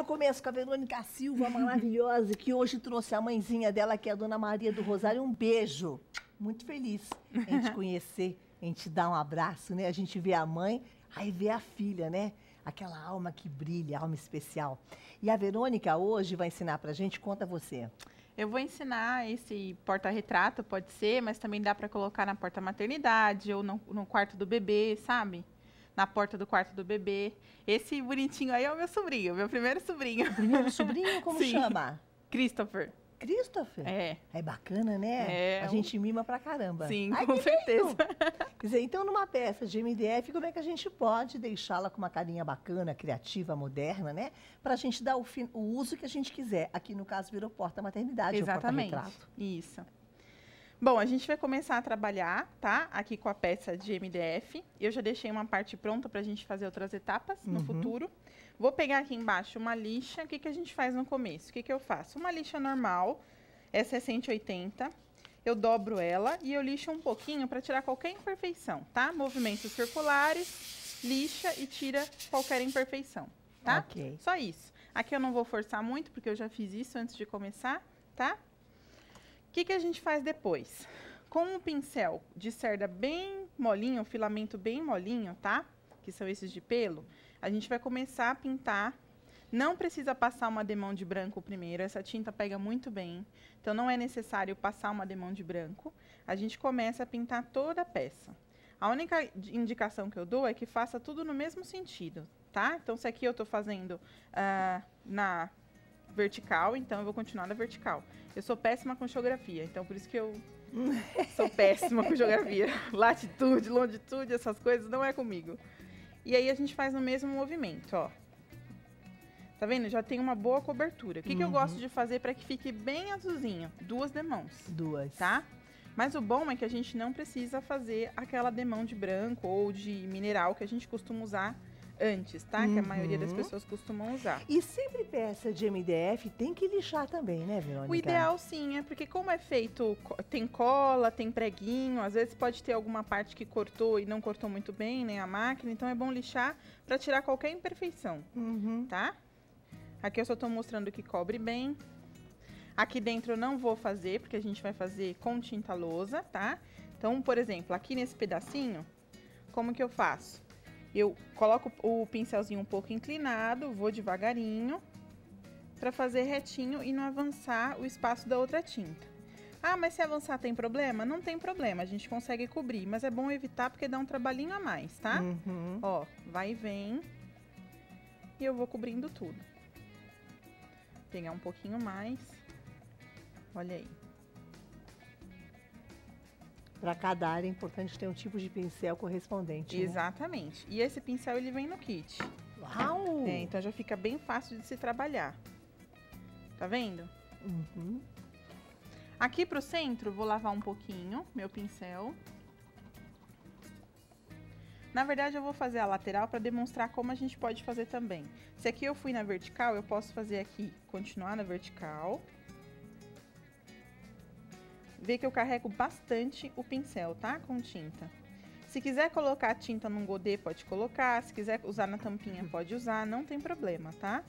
Eu começo com a Verônica Silva, maravilhosa, que hoje trouxe a mãezinha dela, que é a Dona Maria do Rosário. Um beijo. Muito feliz em te conhecer, em te dar um abraço, né? A gente vê a mãe, aí vê a filha, né? Aquela alma que brilha, alma especial. E a Verônica hoje vai ensinar pra gente, conta você. Eu vou ensinar esse porta-retrato, pode ser, mas também dá para colocar na porta-maternidade ou no quarto do bebê, sabe? Na porta do quarto do bebê. Esse bonitinho aí é o meu sobrinho, meu primeiro sobrinho. Primeiro sobrinho, como Sim. chama? Christopher. Christopher? É. É bacana, né? É. A gente mima pra caramba. Sim, Ai, com que certeza. lindo! Quer dizer, então numa peça de MDF, como é que a gente pode deixá-la com uma carinha bacana, criativa, moderna, né? Pra gente dar o uso que a gente quiser. Aqui no caso virou porta-maternidade. Exatamente. Ou porta-retrato. Isso. Bom, a gente vai começar a trabalhar, tá? Aqui com a peça de MDF. Eu já deixei uma parte pronta pra gente fazer outras etapas no futuro. Vou pegar aqui embaixo uma lixa. O que a gente faz no começo? O que eu faço? Uma lixa normal, essa é 180. Eu dobro ela e eu lixo um pouquinho para tirar qualquer imperfeição, tá? Movimentos circulares, lixa e tira qualquer imperfeição, tá? Ok. Só isso. Aqui eu não vou forçar muito, porque eu já fiz isso antes de começar, tá? O que a gente faz depois? Com um pincel de cerda bem molinho, um filamento bem molinho, tá? Que são esses de pelo. A gente vai começar a pintar. Não precisa passar uma demão de branco primeiro, essa tinta pega muito bem. Então, não é necessário passar uma demão de branco. A gente começa a pintar toda a peça. A única indicação que eu dou é que faça tudo no mesmo sentido, tá? Então, se aqui eu tô fazendo na vertical, então eu vou continuar na vertical. Eu sou péssima com geografia, então por isso que eu sou péssima com geografia. Latitude, longitude, essas coisas não é comigo. E aí a gente faz no mesmo movimento, ó. Tá vendo? Já tem uma boa cobertura. O que eu gosto de fazer para que fique bem azulzinho? 2 demãos. 2. Tá? Mas o bom é que a gente não precisa fazer aquela demão de branco ou de mineral que a gente costuma usar antes, tá? Que a maioria das pessoas costumam usar. E sempre peça de MDF tem que lixar também, né, Verônica? O ideal sim, é porque como é feito, tem cola, tem preguinho, às vezes pode ter alguma parte que cortou e não cortou muito bem, né, a máquina, então é bom lixar para tirar qualquer imperfeição, tá? Aqui eu só tô mostrando que cobre bem. Aqui dentro eu não vou fazer, porque a gente vai fazer com tinta lousa, tá? Então, por exemplo, aqui nesse pedacinho, como que eu faço? Eu coloco o pincelzinho um pouco inclinado, vou devagarinho, para fazer retinho e não avançar o espaço da outra tinta. Ah, mas se avançar tem problema? Não tem problema, a gente consegue cobrir, mas é bom evitar porque dá um trabalhinho a mais, tá? Ó, vai e vem, e eu vou cobrindo tudo. Pegar um pouquinho mais, olha aí. Para cada área é importante ter um tipo de pincel correspondente. Exatamente. Né? E esse pincel ele vem no kit. Uau! Então já fica bem fácil de se trabalhar. Tá vendo? Aqui pro centro, vou lavar um pouquinho meu pincel. Na verdade, eu vou fazer a lateral para demonstrar como a gente pode fazer também. Se aqui eu fui na vertical, eu posso fazer aqui, continuar na vertical. Vê que eu carrego bastante o pincel, tá? Com tinta. Se quiser colocar a tinta num godê, pode colocar. Se quiser usar na tampinha, pode usar. Não tem problema, tá?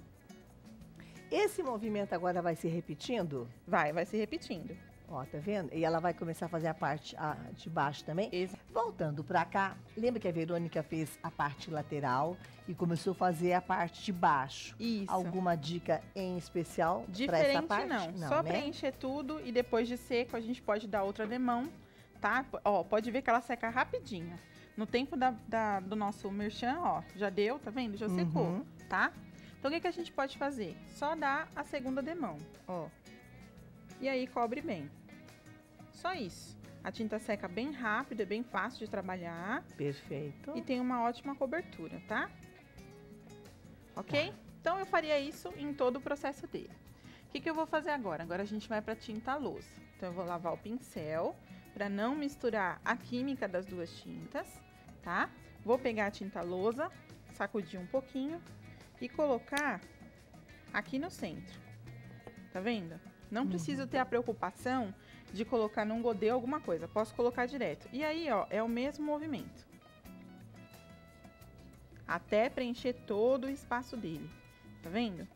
Esse movimento agora vai se repetindo? Vai se repetindo. Ó, tá vendo? E ela vai começar a fazer a parte de baixo também. Exato. Voltando pra cá, lembra que a Verônica fez a parte lateral e começou a fazer a parte de baixo? Isso. Alguma dica em especial para essa Diferente parte? não. Só né? preencher tudo e depois de seco a gente pode dar outra demão, tá? Ó, pode ver que ela seca rapidinho. No tempo do nosso merchan, ó, já deu, tá vendo? Já secou, tá? Então o que a gente pode fazer? Só dar a segunda demão, ó. E aí cobre bem. Só isso. A tinta seca bem rápido, é bem fácil de trabalhar. Perfeito. E tem uma ótima cobertura, tá? Ok? Tá. Então eu faria isso em todo o processo dele. O que eu vou fazer agora? Agora a gente vai para tinta lousa. Então eu vou lavar o pincel para não misturar a química das duas tintas, tá? Vou pegar a tinta lousa, sacudir um pouquinho e colocar aqui no centro. Tá vendo? Não preciso ter a preocupação de colocar num godê alguma coisa. Posso colocar direto. E aí, ó, é o mesmo movimento. Até preencher todo o espaço dele. Tá vendo?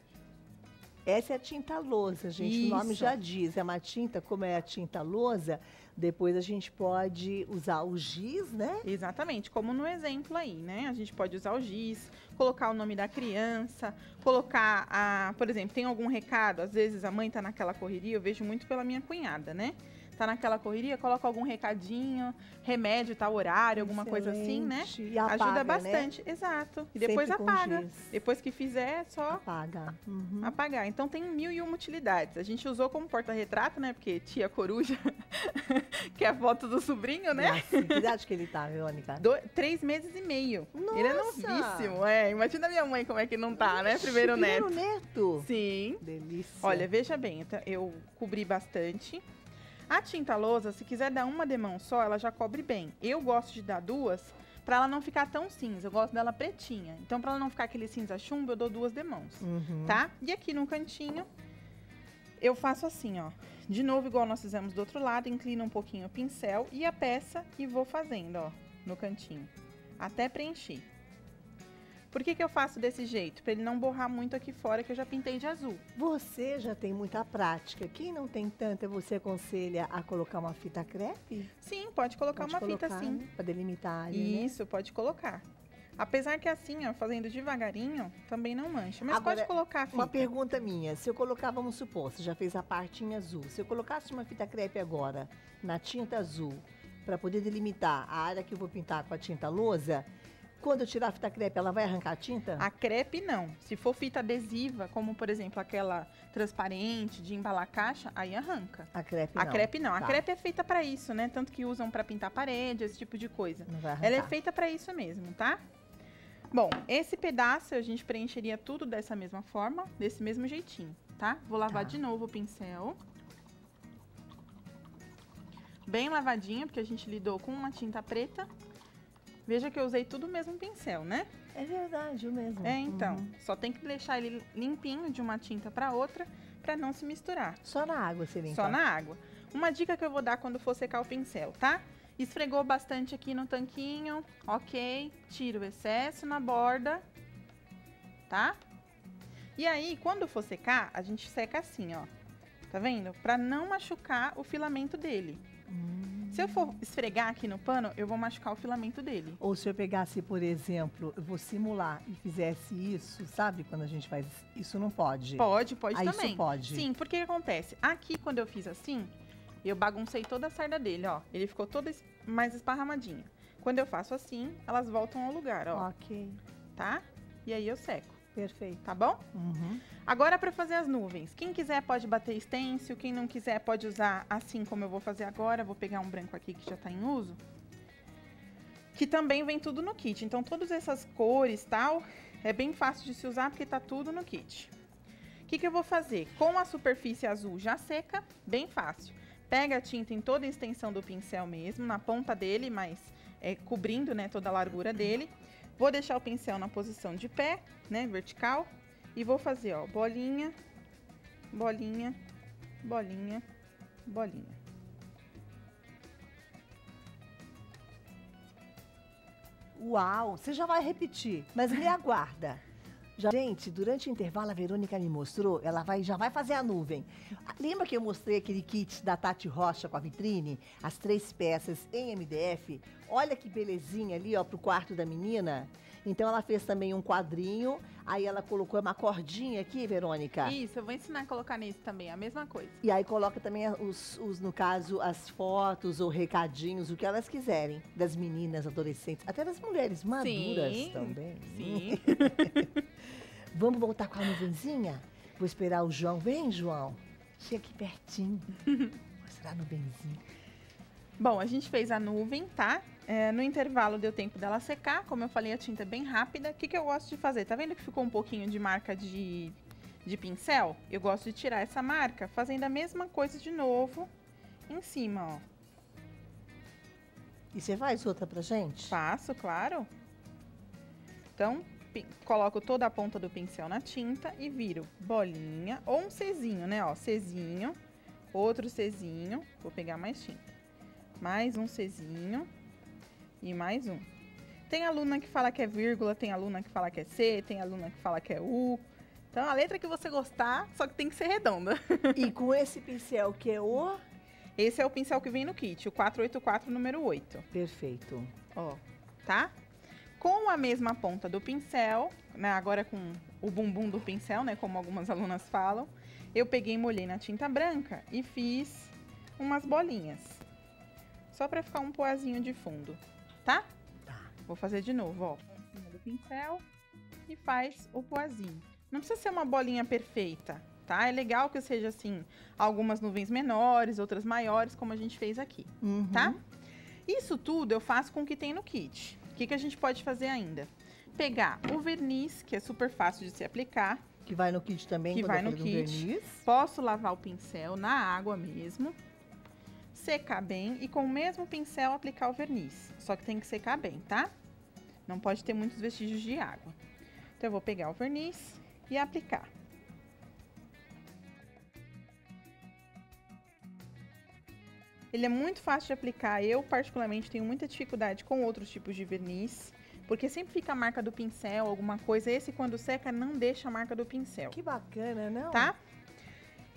Essa é a tinta lousa, gente. O nome Isso. já diz. É uma tinta, como é a tinta lousa, depois a gente pode usar o giz, né? Exatamente, como no exemplo aí, né? A gente pode usar o giz, colocar o nome da criança, colocar por exemplo, tem algum recado, às vezes a mãe tá naquela correria, eu vejo muito pela minha cunhada, né? Tá naquela correria, coloca algum recadinho, remédio, tal horário, alguma coisa assim, né? Excelente. E apaga, Ajuda né? bastante, exato. E depois Sempre com apaga. giz. Depois que fizer, é só Apaga. Uhum. apagar. Então tem 1001 utilidades. A gente usou como porta-retrato, né? Porque tia coruja, que é a foto do sobrinho, né? Gracinha. Que idade que ele tá, Verônica? 3 meses e meio. Nossa! Ele é novíssimo, é. Imagina minha mãe como é que não tá, né? Ixi, Primeiro neto. Primeiro neto? Sim. Delícia. Olha, veja bem, eu cobri bastante. A tinta lousa, se quiser dar uma demão só, ela já cobre bem. Eu gosto de dar duas, pra ela não ficar tão cinza. Eu gosto dela pretinha. Então, pra ela não ficar aquele cinza chumbo, eu dou 2 demãos, Uhum. tá? E aqui no cantinho, eu faço assim, ó. De novo, igual nós fizemos do outro lado, inclino um pouquinho o pincel e a peça e vou fazendo, ó, no cantinho, até preencher. Por que eu faço desse jeito? Pra ele não borrar muito aqui fora, que eu já pintei de azul. Você já tem muita prática. Quem não tem tanta, você aconselha a colocar uma fita crepe? Sim, pode colocar uma fita sim. Né? Para delimitar a área, Isso, pode colocar. Apesar que assim, ó, fazendo devagarinho, também não mancha. Mas Agora, pode colocar a fita. Uma pergunta minha. Se eu colocar, vamos supor, você já fez a parte em azul. Se eu colocasse uma fita crepe agora, na tinta azul, para poder delimitar a área que eu vou pintar com a tinta lousa, quando eu tirar a fita crepe, ela vai arrancar a tinta? A crepe não. Se for fita adesiva, como por exemplo aquela transparente de embalar caixa, aí arranca. A crepe não. A crepe não. Tá. A crepe é feita pra isso, né? Tanto que usam pra pintar parede, esse tipo de coisa. Não vai arrancar. Ela é feita pra isso mesmo, tá? Bom, esse pedaço a gente preencheria tudo dessa mesma forma, desse mesmo jeitinho, tá? Vou lavar Tá. de novo o pincel. Bem lavadinho, porque a gente lidou com uma tinta preta. Veja que eu usei tudo o mesmo pincel, né? É verdade, o mesmo. É, então. Uhum. Só tem que deixar ele limpinho de uma tinta para outra, para não se misturar. Só na água você limpa? Só na água. Uma dica que eu vou dar quando for secar o pincel, tá? Esfregou bastante aqui no tanquinho, ok. Tira o excesso na borda, tá? E aí, quando for secar, a gente seca assim, ó. Tá vendo? Para não machucar o filamento dele. Se eu for esfregar aqui no pano, eu vou machucar o filamento dele. Ou se eu pegasse, por exemplo, eu vou simular e fizesse isso, sabe? Quando a gente faz isso, não pode. Pode Ah, também. isso pode. Sim, porque o que acontece? Aqui, quando eu fiz assim, eu baguncei toda a sarda dele, ó. Ele ficou todo mais esparramadinho. Quando eu faço assim, elas voltam ao lugar, ó. Ok, Tá? E aí eu seco, perfeito. tá bom? Uhum. Agora, para fazer as nuvens. Quem quiser pode bater stencil, quem não quiser pode usar assim como eu vou fazer agora. Vou pegar um branco aqui que já tá em uso. Que também vem tudo no kit. Então, todas essas cores e tal, é bem fácil de se usar porque tá tudo no kit. O que eu vou fazer? Com a superfície azul já seca, bem fácil. Pega a tinta em toda a extensão do pincel mesmo, na ponta dele, mas cobrindo, né, toda a largura dele. Vou deixar o pincel na posição de pé, né, vertical. E vou fazer, ó, bolinha, bolinha, bolinha, bolinha. Uau, você já vai repetir, mas me aguarda. Gente, durante o intervalo a Verônica me mostrou, ela já vai fazer a nuvem. Lembra que eu mostrei aquele kit da Tati Rocha com a vitrine? As 3 peças em MDF? Olha que belezinha ali, ó, pro quarto da menina. Então ela fez também um quadrinho, aí ela colocou uma cordinha aqui, Verônica. Isso, eu vou ensinar a colocar nesse também, a mesma coisa. E aí coloca também no caso, as fotos ou recadinhos, o que elas quiserem, das meninas, adolescentes, até das mulheres maduras Sim, também. sim. Vamos voltar com a nuvenzinha? Vou esperar o João. Vem, João. Chega aqui pertinho. Mostrar a nuvenzinha. Bom, a gente fez a nuvem, tá? No intervalo deu tempo dela secar. Como eu falei, a tinta é bem rápida. O que eu gosto de fazer? Tá vendo que ficou um pouquinho de marca de pincel? Eu gosto de tirar essa marca fazendo a mesma coisa de novo em cima, ó. E você faz outra pra gente? Faço, claro. Então, coloco toda a ponta do pincel na tinta e viro bolinha ou um Czinho, né? Ó, Czinho, outro Czinho. Vou pegar mais tinta. Mais um Czinho e mais um. Tem aluna que fala que é vírgula, tem aluna que fala que é C, tem aluna que fala que é U. Então, a letra que você gostar, só que tem que ser redonda. E com esse pincel que é o... Esse é o pincel que vem no kit, o 484, número 8. Perfeito. Ó, tá? Com a mesma ponta do pincel, né, agora com o bumbum do pincel, né, como algumas alunas falam, eu peguei e molhei na tinta branca e fiz umas bolinhas. Só pra ficar um poazinho de fundo, tá? Tá. Vou fazer de novo, ó. Em cima do pincel e faz o poazinho. Não precisa ser uma bolinha perfeita, tá? É legal que seja assim, algumas nuvens menores, outras maiores, como a gente fez aqui, tá? Isso tudo eu faço com o que tem no kit. O que a gente pode fazer ainda? Pegar o verniz, que é super fácil de se aplicar. Que vai no kit também, Que quando vai eu no falei do kit. verniz. Posso lavar o pincel na água mesmo, secar bem e com o mesmo pincel aplicar o verniz. Só que tem que secar bem, tá? Não pode ter muitos vestígios de água. Então eu vou pegar o verniz e aplicar. Ele é muito fácil de aplicar. Eu, particularmente, tenho muita dificuldade com outros tipos de verniz, porque sempre fica a marca do pincel, alguma coisa. Esse, quando seca, não deixa a marca do pincel. Que bacana, não? Tá?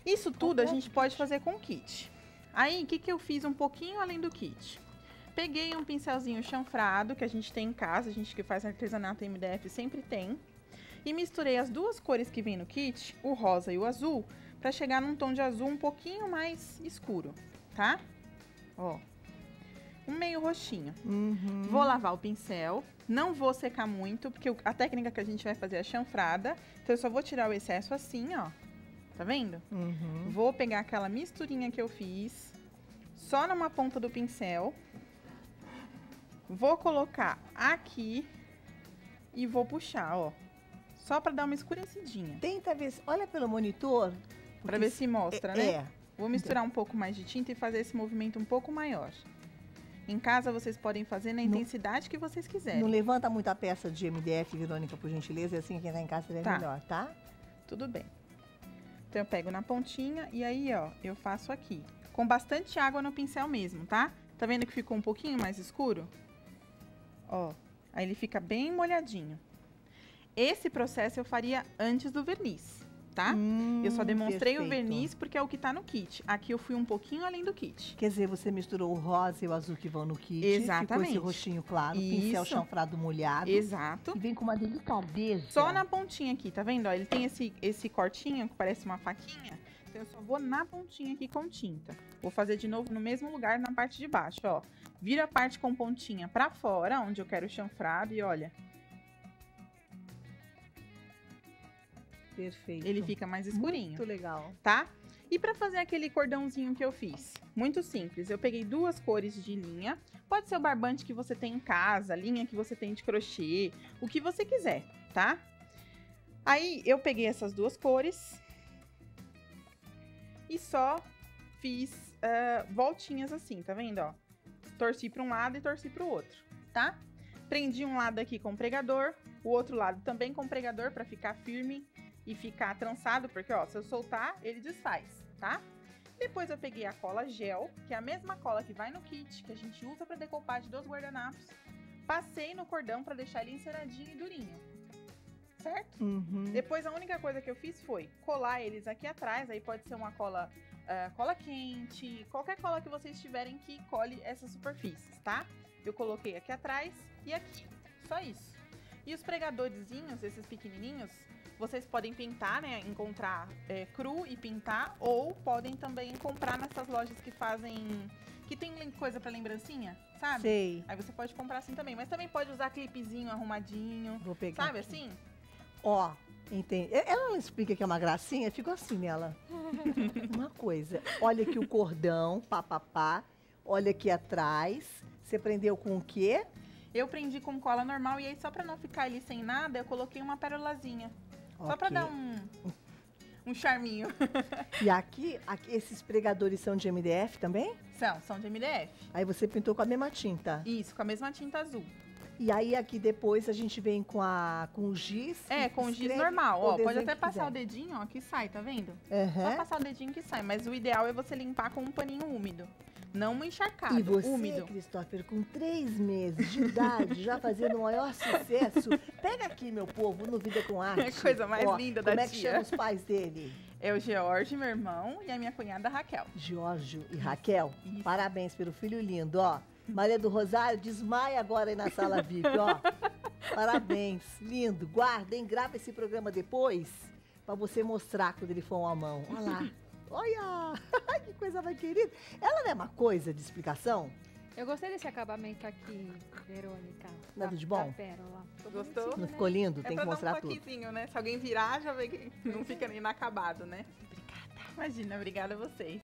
Isso tudo a gente pode fazer com o kit. Aí, o que eu fiz um pouquinho além do kit? Peguei um pincelzinho chanfrado, que a gente tem em casa, a gente que faz artesanato MDF sempre tem. E misturei as duas cores que vem no kit, o rosa e o azul, para chegar num tom de azul um pouquinho mais escuro, tá? Ó, um meio roxinho. Vou lavar o pincel, não vou secar muito, porque a técnica que a gente vai fazer é chanfrada, então eu só vou tirar o excesso assim, ó. Tá vendo? Vou pegar aquela misturinha que eu fiz, só numa ponta do pincel. Vou colocar aqui e vou puxar, ó. Só pra dar uma escurecidinha. Tenta ver, olha pelo monitor. Pra ver se mostra, né? É. Vou misturar um pouco mais de tinta e fazer esse movimento um pouco maior. Em casa vocês podem fazer na intensidade que vocês quiserem. Não levanta muito a peça de MDF, Verônica, por gentileza, e assim quem tá em casa é melhor, tá? Tudo bem. Então eu pego na pontinha e aí, ó, eu faço aqui. Com bastante água no pincel mesmo, tá? Tá vendo que ficou um pouquinho mais escuro? Ó, aí ele fica bem molhadinho. Esse processo eu faria antes do verniz, tá? Eu só demonstrei o verniz porque é o que tá no kit. Aqui eu fui um pouquinho além do kit. Quer dizer, você misturou o rosa e o azul que vão no kit. Exatamente. Ficou esse roxinho claro, pincel chanfrado molhado. Exato. E vem com uma delicadeza. Só na pontinha aqui, tá vendo? Ó, ele tem esse cortinho que parece uma faquinha. Então eu só vou na pontinha aqui com tinta. Vou fazer de novo no mesmo lugar na parte de baixo, ó. Viro a parte com pontinha pra fora, onde eu quero o chanfrado e olha. Perfeito. Ele fica mais escurinho. Muito legal. Tá? E pra fazer aquele cordãozinho que eu fiz? Muito simples. Eu peguei duas cores de linha. Pode ser o barbante que você tem em casa, linha que você tem de crochê, o que você quiser, tá? Aí eu peguei essas duas cores e só fiz voltinhas assim, tá vendo, ó? Torci para um lado e torci para o outro, tá? Prendi um lado aqui com pregador, o outro lado também com pregador para ficar firme e ficar trançado, porque, ó, se eu soltar, ele desfaz, tá? Depois eu peguei a cola gel, que é a mesma cola que vai no kit, que a gente usa para decopagem dos guardanapos. Passei no cordão para deixar ele enceradinho e durinho, certo? Depois a única coisa que eu fiz foi colar eles aqui atrás, aí pode ser uma cola cola quente, qualquer cola que vocês tiverem que cole essas superfícies, tá? Eu coloquei aqui atrás e aqui, só isso. E os pregadorzinhos, esses pequenininhos, vocês podem pintar, né? Encontrar cru e pintar, ou podem também comprar nessas lojas que fazem, que tem coisa pra lembrancinha, sabe? Sei. Aí você pode comprar assim também, mas também pode usar clipezinho arrumadinho, Vou pegar sabe aqui. assim? Ó, entende? Ela não explica que é uma gracinha, ficou assim nela. Uma coisa, olha aqui o cordão, papapá, olha aqui atrás. Você prendeu com o quê? Eu prendi com cola normal e aí só pra não ficar ali sem nada, eu coloquei uma perolazinha. Só pra dar um charminho. E aqui, esses pregadores são de MDF também? São de MDF. Aí você pintou com a mesma tinta. Isso, com a mesma tinta azul. E aí aqui depois a gente vem com o giz. Com o giz escreve normal, o ó. Pode desenho até que passar o quiser. dedinho, ó, que sai, tá vendo? Aham. Só passar o dedinho que sai, mas o ideal é você limpar com um paninho úmido. Não encharcado, E você, úmido. Christopher, com 3 meses de idade, já fazendo o maior sucesso. Pega aqui, meu povo, no Vida com Arte. Coisa mais Ó, linda da como é que tia. chama os pais dele? É o George, meu irmão, e a minha cunhada Raquel. Giorgio e Raquel. Isso. Parabéns pelo filho lindo, ó. Maria do Rosário, desmaia agora aí na sala VIP, ó. Parabéns, lindo. Guardem, grava esse programa depois pra você mostrar quando ele for uma mão. Olha lá. Olha! Que coisa mais querida. Ela não é uma coisa de explicação? Eu gostei desse acabamento aqui, Verônica. Nada de bom? Da pérola. Gostou? bonitinho, Não né? ficou lindo? É Tem pra que mostrar dar um tudo. toquezinho, né? Se alguém virar, já vê que não fica nem inacabado, né? Obrigada. Imagina, obrigada a vocês.